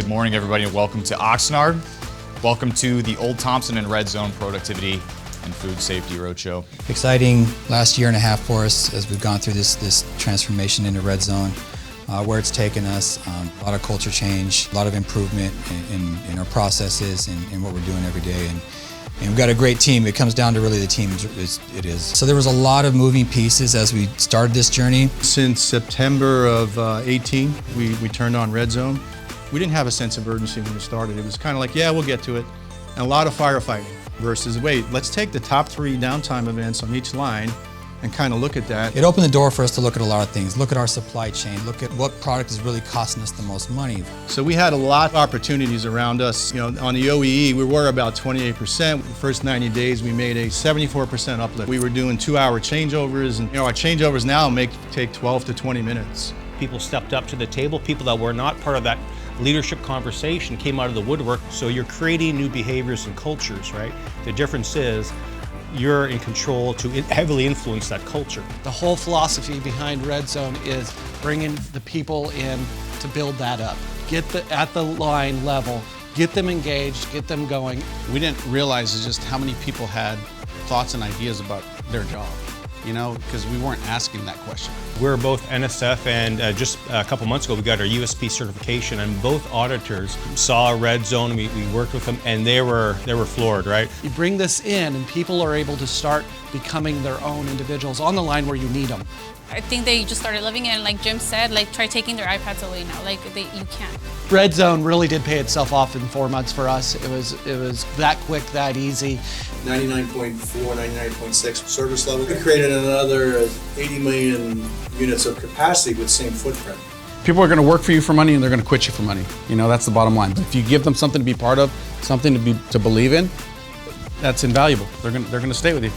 Good morning, everybody, and welcome to Oxnard. Welcome to the Olde Thompson and Redzone Productivity and Food Safety Roadshow. Exciting last year and a half for us as we've gone through this transformation into Redzone, where it's taken us. A lot of culture change, a lot of improvement in our processes and what we're doing every day. And we've got a great team. It comes down to really the team, it is. So there was a lot of moving pieces as we started this journey. Since September of 18, we turned on Redzone. We didn't have a sense of urgency when we started. It was kind of like, yeah, we'll get to it. And a lot of firefighting versus, wait, let's take the top 3 downtime events on each line and kind of look at that. It opened the door for us to look at a lot of things, look at our supply chain, look at what product is really costing us the most money. So we had a lot of opportunities around us. You know, on the OEE, we were about 28%. The first 90 days, we made a 74% uplift. We were doing 2-hour changeovers, and our changeovers now take 12 to 20 minutes. People stepped up to the table. People that were not part of that leadership conversation came out of the woodwork. So you're creating new behaviors and cultures, right? The difference is you're in control to heavily influence that culture. The whole philosophy behind Redzone is bringing the people in to build that up. Get at the line level, get them engaged, get them going. We didn't realize just how many people had thoughts and ideas about their job, because we weren't asking that question. We're both NSF, and just a couple months ago we got our USP certification, and both auditors saw Redzone. We worked with them, and they were floored, right? You bring this in and people are able to start becoming their own individuals on the line where you need them. I think they just started loving it, and like Jim said, try taking their iPads away now. You can't. Redzone really did pay itself off in 4 months for us. It was that quick, that easy. 99.4, 99.6 service level. We created another 80 million units of capacity with the same footprint. People are going to work for you for money, and they're going to quit you for money. That's the bottom line. But if you give them something to be part of, something to believe in, that's invaluable. They're going to stay with you.